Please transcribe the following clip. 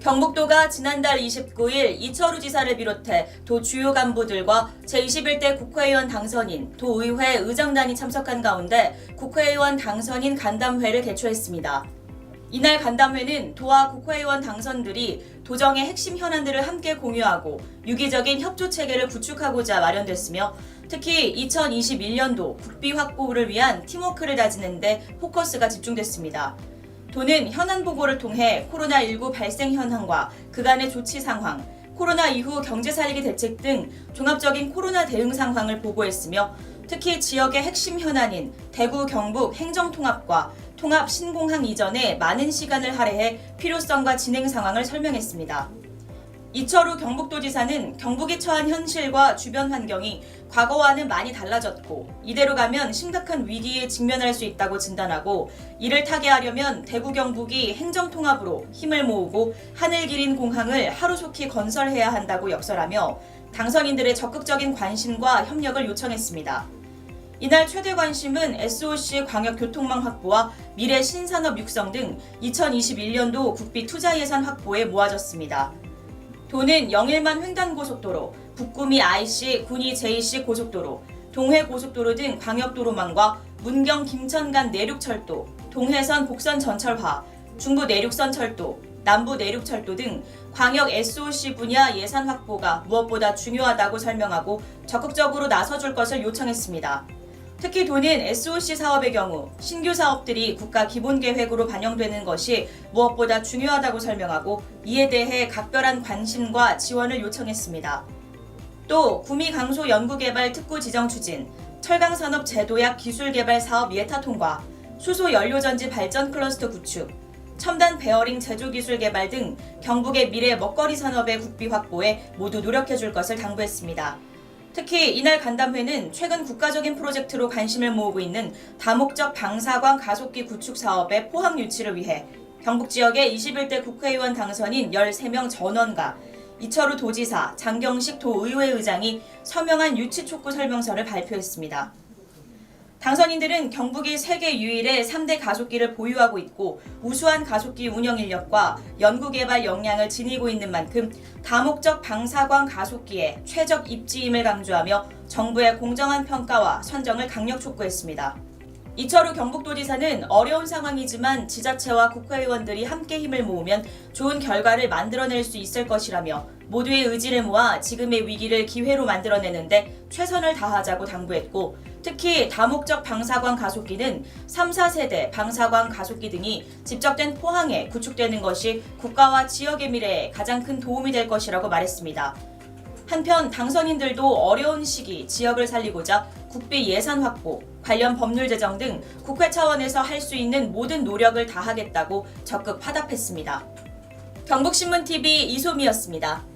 경북도가 지난달 29일 이철우 지사를 비롯해 도 주요 간부들과 제21대 국회의원 당선인, 도의회 의장단이 참석한 가운데 국회의원 당선인 간담회를 개최했습니다. 이날 간담회는 도와 국회의원 당선들이 도정의 핵심 현안들을 함께 공유하고 유기적인 협조 체계를 구축하고자 마련됐으며 특히 2021년도 국비 확보를 위한 팀워크를 다지는 데 포커스가 집중됐습니다. 도는 현안 보고를 통해 코로나19 발생 현황과 그간의 조치 상황, 코로나 이후 경제 살리기 대책 등 종합적인 코로나 대응 상황을 보고했으며 특히 지역의 핵심 현안인 대구 경북 행정통합과 통합 신공항 이전에 많은 시간을 할애해 필요성과 진행 상황을 설명했습니다. 이철우 경북도지사는 경북이 처한 현실과 주변 환경이 과거와는 많이 달라졌고 이대로 가면 심각한 위기에 직면할 수 있다고 진단하고 이를 타개하려면 대구 경북이 행정통합으로 힘을 모으고 하늘 기린 공항을 하루속히 건설해야 한다고 역설하며 당선인들의 적극적인 관심과 협력을 요청했습니다. 이날 최대 관심은 SOC 광역교통망 확보와 미래 신산업 육성 등 2021년도 국비 투자 예산 확보에 모아졌습니다. 도는 영일만 횡단고속도로, 북구미 IC, 군위 JC 고속도로, 동해 고속도로 등 광역도로망과 문경 김천 간 내륙철도, 동해선 복선 전철화, 중부 내륙선 철도, 남부 내륙철도 등 광역 SOC 분야 예산 확보가 무엇보다 중요하다고 설명하고 적극적으로 나서줄 것을 요청했습니다. 특히 도는 SOC 사업의 경우 신규 사업들이 국가 기본계획으로 반영되는 것이 무엇보다 중요하다고 설명하고 이에 대해 각별한 관심과 지원을 요청했습니다. 또 구미 강소 연구개발 특구 지정 추진, 철강산업 제도약 기술개발 사업 예타 통과, 수소 연료전지 발전 클러스터 구축, 첨단 베어링 제조 기술 개발 등 경북의 미래 먹거리 산업의 국비 확보에 모두 노력해줄 것을 당부했습니다. 특히 이날 간담회는 최근 국가적인 프로젝트로 관심을 모으고 있는 다목적 방사광 가속기 구축 사업의 포항 유치를 위해 경북 지역의 21대 국회의원 당선인 13명 전원과 이철우 도지사, 장경식 도의회 의장이 서명한 유치 촉구 설명서를 발표했습니다. 당선인들은 경북이 세계 유일의 3대 가속기를 보유하고 있고 우수한 가속기 운영 인력과 연구개발 역량을 지니고 있는 만큼 다목적 방사광 가속기의 최적 입지임을 강조하며 정부의 공정한 평가와 선정을 강력 촉구했습니다. 이철우 경북도지사는 어려운 상황이지만 지자체와 국회의원들이 함께 힘을 모으면 좋은 결과를 만들어낼 수 있을 것이라며 모두의 의지를 모아 지금의 위기를 기회로 만들어내는데 최선을 다하자고 당부했고 특히 다목적 방사광 가속기는 3, 4세대 방사광 가속기 등이 집적된 포항에 구축되는 것이 국가와 지역의 미래에 가장 큰 도움이 될 것이라고 말했습니다. 한편 당선인들도 어려운 시기 지역을 살리고자 국비 예산 확보, 관련 법률 제정 등 국회 차원에서 할 수 있는 모든 노력을 다하겠다고 적극 화답했습니다. 경북신문TV 이소미였습니다.